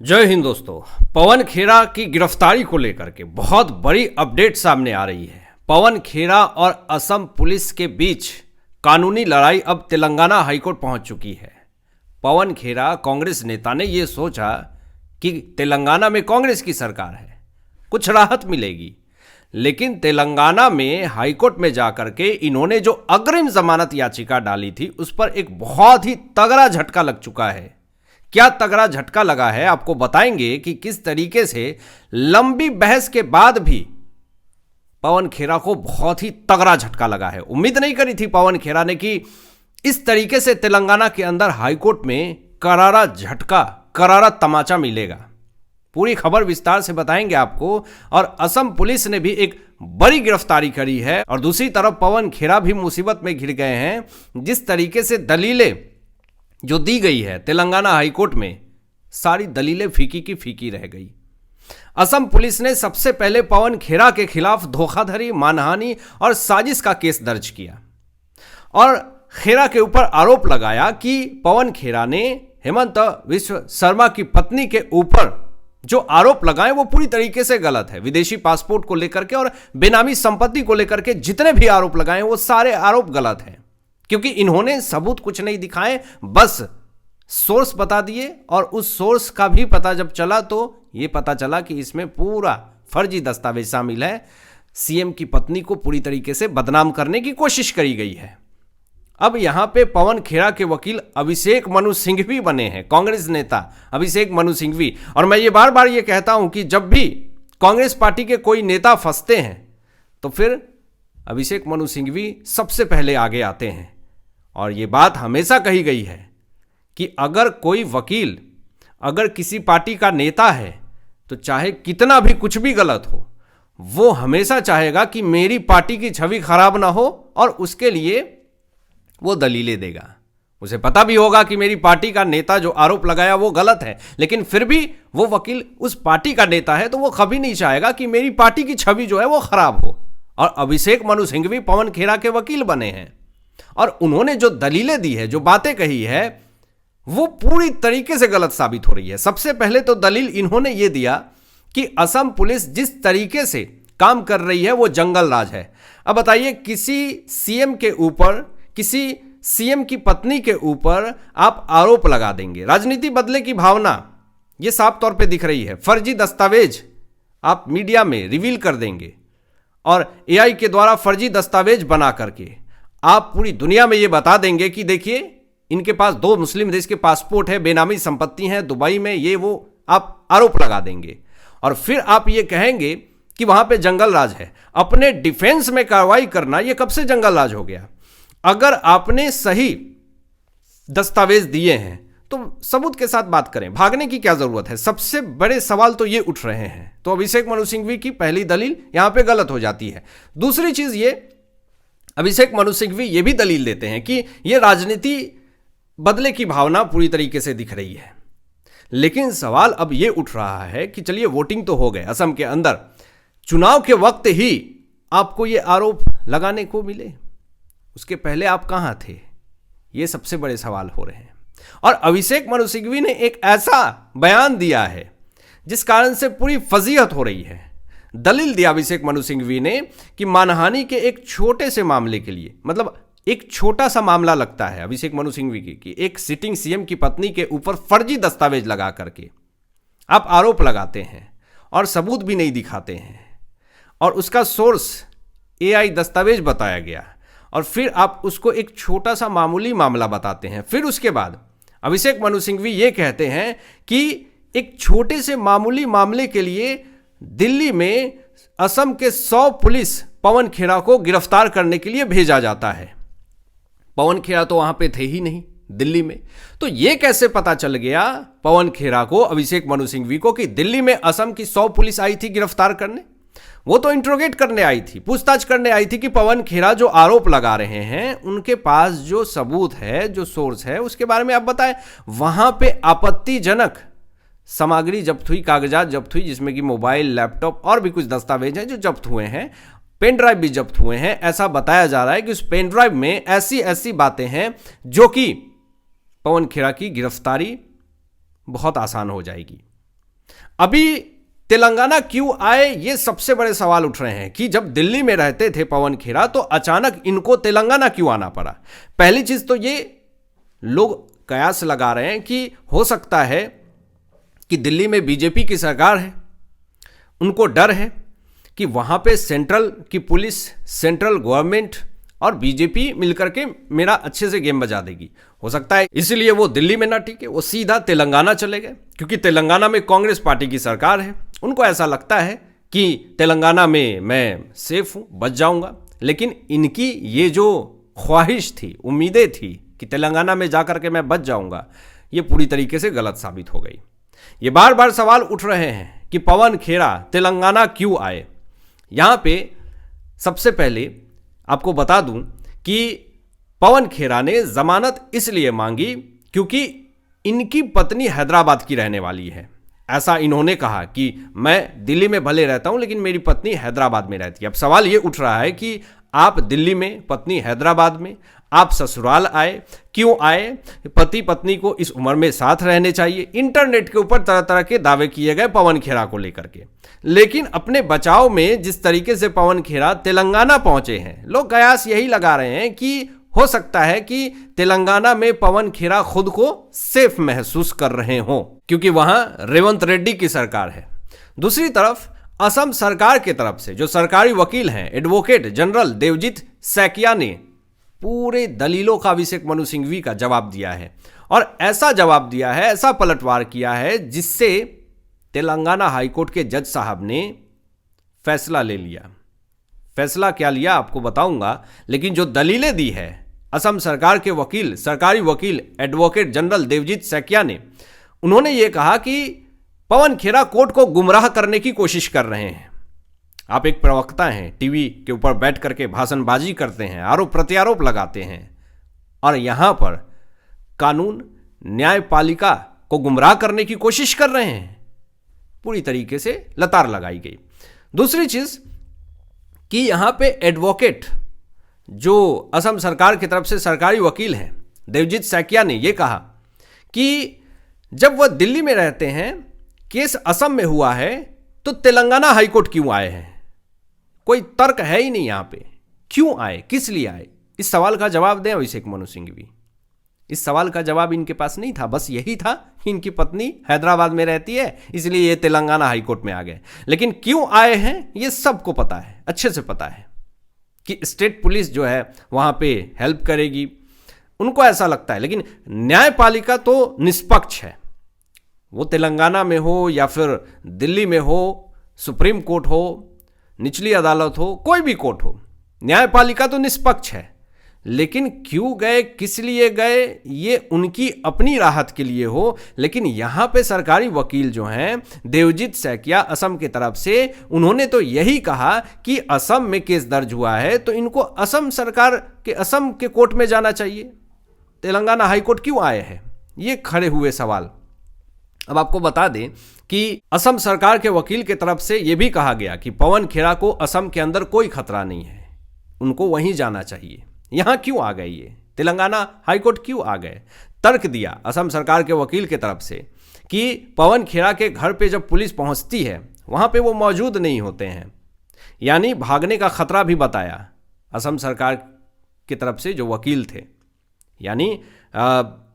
जय हिंद दोस्तों। पवन खेरा की गिरफ्तारी को लेकर के बहुत बड़ी अपडेट सामने आ रही है। पवन खेरा और असम पुलिस के बीच कानूनी लड़ाई अब तेलंगाना हाईकोर्ट पहुंच चुकी है। पवन खेरा कांग्रेस नेता ने यह सोचा कि तेलंगाना में कांग्रेस की सरकार है, कुछ राहत मिलेगी, लेकिन तेलंगाना में हाईकोर्ट में जाकर के इन्होंने जो अग्रिम जमानत याचिका डाली थी उस पर एक बहुत ही तगड़ा झटका लग चुका है। क्या तगड़ा झटका लगा है आपको बताएंगे कि किस तरीके से लंबी बहस के बाद भी पवन खेरा को बहुत ही तगड़ा झटका लगा है। उम्मीद नहीं करी थी पवन खेरा ने कि इस तरीके से तेलंगाना के अंदर हाईकोर्ट में करारा झटका, करारा तमाचा मिलेगा। पूरी खबर विस्तार से बताएंगे आपको। और असम पुलिस ने भी एक बड़ी गिरफ्तारी करी है और दूसरी तरफ पवन खेरा भी मुसीबत में घिर गए हैं। जिस तरीके से दलीलें जो दी गई है तेलंगाना हाईकोर्ट में, सारी दलीलें फीकी की फीकी रह गई। असम पुलिस ने सबसे पहले पवन खेरा के खिलाफ धोखाधड़ी, मानहानि और साजिश का केस दर्ज किया और खेरा के ऊपर आरोप लगाया कि पवन खेरा ने हेमंत विश्व शर्मा की पत्नी के ऊपर जो आरोप लगाए वो पूरी तरीके से गलत है। विदेशी पासपोर्ट को लेकर के और बेनामी संपत्ति को लेकर के जितने भी आरोप लगाए वो सारे आरोप गलत हैं, क्योंकि इन्होंने सबूत कुछ नहीं दिखाए, बस सोर्स बता दिए। और उस सोर्स का भी पता जब चला तो ये पता चला कि इसमें पूरा फर्जी दस्तावेज शामिल है। सीएम की पत्नी को पूरी तरीके से बदनाम करने की कोशिश करी गई है। अब यहां पे पवन खेरा के वकील अभिषेक मनु सिंघवी बने हैं, कांग्रेस नेता अभिषेक मनु सिंघवी। और मैं ये बार बार ये कहता हूं कि जब भी कांग्रेस पार्टी के कोई नेता फंसते हैं तो फिर अभिषेक मनु सिंघवी सबसे पहले आगे आते हैं। और ये बात हमेशा कही गई है कि अगर कोई वकील अगर किसी पार्टी का नेता है तो चाहे कितना भी कुछ भी गलत हो, वो हमेशा चाहेगा कि मेरी पार्टी की छवि खराब ना हो और उसके लिए वो दलीलें देगा। उसे पता भी होगा कि मेरी पार्टी का नेता जो आरोप लगाया वो गलत है, लेकिन फिर भी वो वकील उस पार्टी का नेता है तो वो कभी नहीं चाहेगा कि मेरी पार्टी की छवि जो है वो खराब हो। और अभिषेक मनु सिंघवी पवन खेरा के वकील बने हैं और उन्होंने जो दलीलें दी है, जो बातें कही है, वो पूरी तरीके से गलत साबित हो रही है। सबसे पहले तो दलील इन्होंने ये दिया कि असम पुलिस जिस तरीके से काम कर रही है वो जंगल राज है। अब बताइए, किसी सीएम के ऊपर, किसी सीएम की पत्नी के ऊपर आप आरोप लगा देंगे, राजनीति बदले की भावना ये साफ तौर पे दिख रही है। फर्जी दस्तावेज आप मीडिया में रिवील कर देंगे और एआई के द्वारा फर्जी दस्तावेज बना करके आप पूरी दुनिया में ये बता देंगे कि देखिए इनके पास 2 मुस्लिम देश के पासपोर्ट है, बेनामी संपत्ति है दुबई में, ये वो आप आरोप लगा देंगे। और फिर आप ये कहेंगे कि वहां पे जंगल राज है। अपने डिफेंस में कार्रवाई करना ये कब से जंगल राज हो गया? अगर आपने सही दस्तावेज दिए हैं तो सबूत के साथ बात करें, भागने की क्या जरूरत है? सबसे बड़े सवाल तो ये उठ रहे हैं। तो अभिषेक मनु सिंघवी की पहली दलील यहां पे गलत हो जाती है। दूसरी चीज ये, अभिषेक मनु सिंघवी ये भी दलील देते हैं कि ये राजनीति बदले की भावना पूरी तरीके से दिख रही है। लेकिन सवाल अब ये उठ रहा है कि चलिए वोटिंग तो हो गए असम के अंदर, चुनाव के वक्त ही आपको ये आरोप लगाने को मिले, उसके पहले आप कहां थे? ये सबसे बड़े सवाल हो रहे हैं। और अभिषेक मनु सिंघवी ने एक ऐसा बयान दिया है जिस कारण से पूरी फजीहत हो रही है। दलील दिया अभिषेक मनु सिंघवी ने कि मानहानि के एक छोटे से मामले के लिए, मतलब एक छोटा सा मामला लगता है अभिषेक मनु सिंघवी की कि एक सिटिंग सीएम की पत्नी के ऊपर फर्जी दस्तावेज लगा करके आप आरोप लगाते हैं और सबूत भी नहीं दिखाते हैं और उसका सोर्स एआई दस्तावेज बताया गया और फिर आप उसको एक छोटा सा मामूली मामला बताते हैं। फिर उसके बाद अभिषेक मनु सिंघवी ये कहते हैं कि एक छोटे से मामूली मामले के लिए दिल्ली में असम के 100 पुलिस पवन खेरा को गिरफ्तार करने के लिए भेजा जाता है। पवन खेरा तो वहां पे थे ही नहीं दिल्ली में, तो ये कैसे पता चल गया पवन खेरा को, अभिषेक मनु सिंघवी को, कि दिल्ली में असम की 100 पुलिस आई थी गिरफ्तार करने? वो तो इंट्रोगेट करने आई थी, पूछताछ करने आई थी कि पवन खेरा जो आरोप लगा रहे हैं उनके पास जो सबूत है, जो सोर्स है, उसके बारे में आप बताएं। वहां पे आपत्तिजनक सामग्री जब्त हुई, कागजात जब्त हुई, जिसमें कि मोबाइल, लैपटॉप और भी कुछ दस्तावेज हैं जो जब्त हुए हैं, पेन ड्राइव भी जब्त हुए हैं। ऐसा बताया जा रहा है कि उस पेन ड्राइव में ऐसी ऐसी बातें हैं जो कि पवन खेरा की गिरफ्तारी बहुत आसान हो जाएगी। अभी तेलंगाना क्यों आए, ये सबसे बड़े सवाल उठ रहे हैं कि जब दिल्ली में रहते थे पवन खेरा तो अचानक इनको तेलंगाना क्यों आना पड़ा। पहली चीज तो ये लोग कयास लगा रहे हैं कि हो सकता है कि दिल्ली में बीजेपी की सरकार है, उनको डर है कि वहां पे सेंट्रल की पुलिस, सेंट्रल गवर्नमेंट और बीजेपी मिलकर के मेरा अच्छे से गेम बजा देगी। हो सकता है इसलिए वो दिल्ली में ना टिके, वो सीधा तेलंगाना चले गए, क्योंकि तेलंगाना में कांग्रेस पार्टी की सरकार है। उनको ऐसा लगता है कि तेलंगाना में मैं सेफ हूं, बच जाऊंगा। लेकिन इनकी ये जो ख्वाहिश थी, उम्मीदें थी कि तेलंगाना में जाकर के मैं बच जाऊंगा, ये पूरी तरीके से गलत साबित हो गई। ये बार बार सवाल उठ रहे हैं कि पवन खेरा तेलंगाना क्यों आए। यहां पे सबसे पहले आपको बता दूं कि पवन खेरा ने जमानत इसलिए मांगी क्योंकि इनकी पत्नी हैदराबाद की रहने वाली है। ऐसा इन्होंने कहा कि मैं दिल्ली में भले रहता हूं लेकिन मेरी पत्नी हैदराबाद में रहती है। अब सवाल ये उठ रहा है कि आप दिल्ली में, पत्नी हैदराबाद में, आप ससुराल आए, क्यों आए? पति पत्नी को इस उम्र में साथ रहने चाहिए। इंटरनेट के ऊपर तरह तरह के दावे किए गए पवन खेरा को लेकर के, लेकिन अपने बचाव में जिस तरीके से पवन खेरा तेलंगाना पहुंचे हैं, लोग कयास यही लगा रहे हैं कि हो सकता है कि तेलंगाना में पवन खेरा खुद को सेफ महसूस कर रहे हों, क्योंकि वहां रेवंत रेड्डी की सरकार है। दूसरी तरफ असम सरकार की तरफ से जो सरकारी वकील हैं, एडवोकेट जनरल देवजीत सैकिया ने पूरे दलीलों का अभिषेक मनु सिंघवी का जवाब दिया है, और ऐसा जवाब दिया है, ऐसा पलटवार किया है जिससे तेलंगाना हाईकोर्ट के जज साहब ने फैसला ले लिया। फैसला क्या लिया आपको बताऊंगा, लेकिन जो दलीलें दी है असम सरकार के वकील, सरकारी वकील एडवोकेट जनरल देवजीत सैकिया ने, उन्होंने ये कहा कि पवन खेरा कोर्ट को गुमराह करने की कोशिश कर रहे हैं। आप एक प्रवक्ता हैं, टीवी के ऊपर बैठ करके भाषणबाजी करते हैं, आरोप प्रत्यारोप लगाते हैं, और यहां पर कानून न्यायपालिका को गुमराह करने की कोशिश कर रहे हैं। पूरी तरीके से लतार लगाई गई। दूसरी चीज कि यहां पे एडवोकेट जो असम सरकार की तरफ से सरकारी वकील हैं देवजीत सैकिया ने यह कहा कि जब वह दिल्ली में रहते हैं, केस असम में हुआ है, तो तेलंगाना हाईकोर्ट क्यों आए हैं? कोई तर्क है ही नहीं यहां पे। क्यों आए, किस लिए आए? इस सवाल का जवाब दें अभिषेक मनु सिंघवी। इस सवाल का जवाब इनके पास नहीं था, बस यही था कि इनकी पत्नी हैदराबाद में रहती है, इसलिए ये तेलंगाना हाईकोर्ट में आ गए। लेकिन क्यों आए हैं ये सबको पता है, अच्छे से पता है कि स्टेट पुलिस जो है वहां पे हेल्प करेगी, उनको ऐसा लगता है। लेकिन न्यायपालिका तो निष्पक्ष है, वो तेलंगाना में हो या फिर दिल्ली में हो, सुप्रीम कोर्ट हो, निचली अदालत हो, कोई भी कोर्ट हो, न्यायपालिका तो निष्पक्ष है। लेकिन क्यों गए, किस लिए गए, ये उनकी अपनी राहत के लिए हो। लेकिन यहां पे सरकारी वकील जो हैं देवजीत सैकिया असम की तरफ से, उन्होंने तो यही कहा कि असम में केस दर्ज हुआ है तो इनको असम सरकार के, असम के कोर्ट में जाना चाहिए। तेलंगाना हाईकोर्ट क्यों आए हैं, ये खड़े हुए सवाल। अब आपको बता दें कि असम सरकार के वकील की तरफ से यह भी कहा गया कि पवन खेरा को असम के अंदर कोई खतरा नहीं है, उनको वहीं जाना चाहिए। यहां क्यों आ गए ये, तेलंगाना हाईकोर्ट क्यों आ गए? तर्क दिया असम सरकार के वकील की तरफ से कि पवन खेरा के घर पे जब पुलिस पहुंचती है वहां पे वो मौजूद नहीं होते हैं, यानी भागने का खतरा भी बताया असम सरकार की तरफ से जो वकील थे। यानी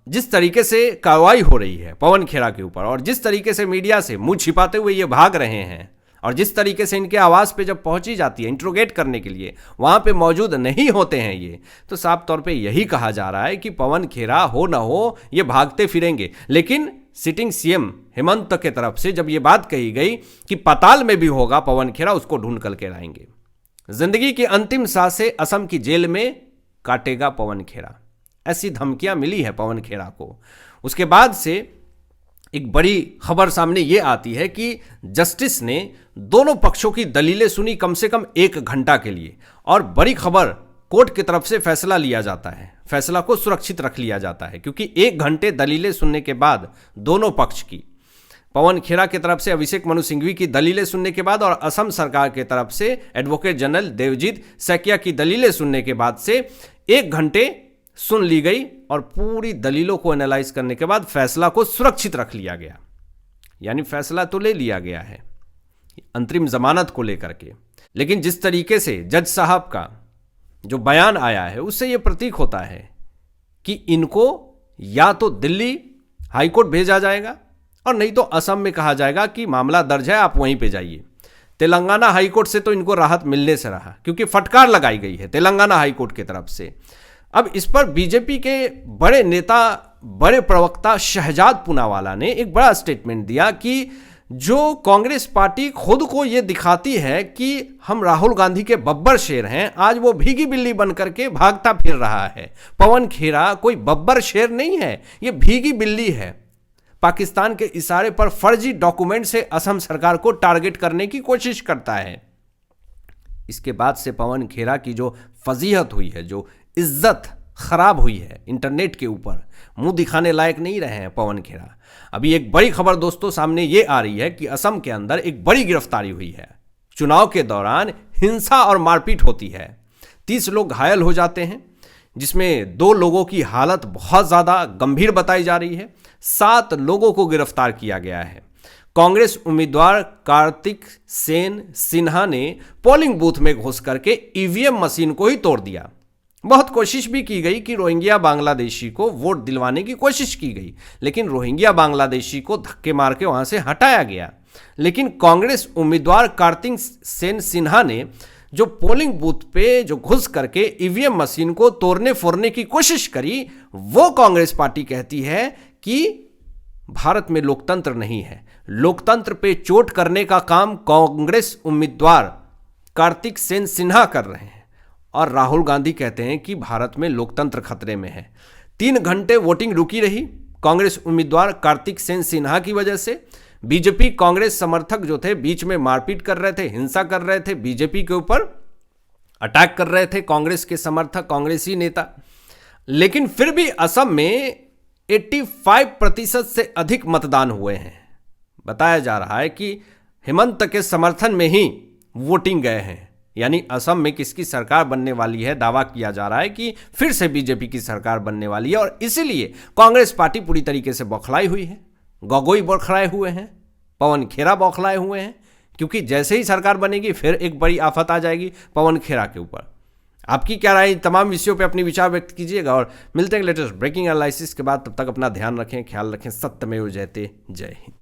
जिस तरीके से कार्रवाई हो रही है पवन खेरा के ऊपर, और जिस तरीके से मीडिया से मुंह छिपाते हुए ये भाग रहे हैं, और जिस तरीके से इनके आवास पे जब पहुंची जाती है इंट्रोगेट करने के लिए, वहां पे मौजूद नहीं होते हैं ये, तो साफ तौर पे यही कहा जा रहा है कि पवन खेरा हो ना हो ये भागते फिरेंगे। लेकिन सिटिंग सीएम हेमंत की तरफ से जब ये बात कही गई कि पाताल में भी होगा पवन खेरा, उसको ढूंढ करके लाएंगे, जिंदगी की अंतिम सांसें असम की जेल में काटेगा पवन खेरा, ऐसी धमकियां मिली है पवन खेरा को। उसके बाद से एक बड़ी खबर सामने ये आती है कि जस्टिस ने दोनों पक्षों की दलीलें सुनी कम से कम 1 घंटा के लिए, और बड़ी खबर, कोर्ट की तरफ से फैसला लिया जाता है, फैसला को सुरक्षित रख लिया जाता है, क्योंकि 1 घंटे दलीलें सुनने के बाद दोनों पक्ष की, पवन खेरा की तरफ से अभिषेक मनु सिंघवी की दलीलें सुनने के बाद और असम सरकार की तरफ से एडवोकेट जनरल देवजीत सैकिया की दलीलें सुनने के बाद से 1 घंटे सुन ली गई, और पूरी दलीलों को एनालाइज करने के बाद फैसला को सुरक्षित रख लिया गया। यानी फैसला तो ले लिया गया है अंतरिम जमानत को लेकर के, लेकिन जिस तरीके से जज साहब का जो बयान आया है उससे यह प्रतीक होता है कि इनको या तो दिल्ली हाईकोर्ट भेजा जाएगा और नहीं तो असम में कहा जाएगा कि मामला दर्ज है, आप वहीं पे जाइए। तेलंगाना हाईकोर्ट से तो इनको राहत मिलने से रहा, क्योंकि फटकार लगाई गई है तेलंगाना हाईकोर्ट की तरफ से। अब इस पर बीजेपी के बड़े नेता, बड़े प्रवक्ता शहजाद पूनावाला ने एक बड़ा स्टेटमेंट दिया कि जो कांग्रेस पार्टी खुद को ये दिखाती है कि हम राहुल गांधी के बब्बर शेर हैं, आज वो भीगी बिल्ली बनकर के भागता फिर रहा है। पवन खेरा कोई बब्बर शेर नहीं है, ये भीगी बिल्ली है। पाकिस्तान के इशारे पर फर्जी डॉक्यूमेंट से असम सरकार को टारगेट करने की कोशिश करता है। इसके बाद से पवन खेरा की जो फजीहत हुई है, जो इज्जत खराब हुई है इंटरनेट के ऊपर, मुंह दिखाने लायक नहीं रहे हैं पवन खेरा। अभी एक बड़ी खबर दोस्तों सामने ये आ रही है कि असम के अंदर एक बड़ी गिरफ्तारी हुई है। चुनाव के दौरान हिंसा और मारपीट होती है, 30 लोग घायल हो जाते हैं, जिसमें 2 लोगों की हालत बहुत ज़्यादा गंभीर बताई जा रही है। 7 लोगों को गिरफ्तार किया गया है। कांग्रेस उम्मीदवार कार्तिक सेन सिन्हा ने पोलिंग बूथ में घुस करके ईवीएम मशीन को ही तोड़ दिया। बहुत कोशिश भी की गई कि रोहिंग्या बांग्लादेशी को वोट दिलवाने की कोशिश की गई, लेकिन रोहिंग्या बांग्लादेशी को धक्के मार के वहां से हटाया गया। लेकिन कांग्रेस उम्मीदवार कार्तिक सेन सिन्हा ने जो पोलिंग बूथ पे जो घुस करके ईवीएम मशीन को तोड़ने फोड़ने की कोशिश करी, वो कांग्रेस पार्टी कहती है कि भारत में लोकतंत्र नहीं है। लोकतंत्र पे चोट करने का काम कांग्रेस उम्मीदवार कार्तिक सेन सिन्हा कर रहे हैं और राहुल गांधी कहते हैं कि भारत में लोकतंत्र खतरे में है। 3 घंटे वोटिंग रुकी रही कांग्रेस उम्मीदवार कार्तिक सेन सिन्हा की वजह से। बीजेपी कांग्रेस समर्थक जो थे बीच में मारपीट कर रहे थे, हिंसा कर रहे थे, बीजेपी के ऊपर अटैक कर रहे थे कांग्रेस के समर्थक, कांग्रेसी नेता। लेकिन फिर भी असम में 85% से अधिक मतदान हुए हैं। बताया जा रहा है कि हेमंत के समर्थन में ही वोटिंग गए हैं, यानी असम में किसकी सरकार बनने वाली है, दावा किया जा रहा है कि फिर से बीजेपी की सरकार बनने वाली है। और इसीलिए कांग्रेस पार्टी पूरी तरीके से बौखलाई हुई है। गोगोई बौखलाए हुए हैं, पवन खेरा बौखलाए हुए हैं, क्योंकि जैसे ही सरकार बनेगी फिर एक बड़ी आफत आ जाएगी पवन खेरा के ऊपर। आपकी क्या राय, तमाम विषयों पे अपनी विचार व्यक्त कीजिएगा और मिलते हैं लेटेस्ट ब्रेकिंग एनालिसिस के बाद। तब तक अपना ध्यान रखें, ख्याल रखें। सत्यमेव जयते। जय हिंद।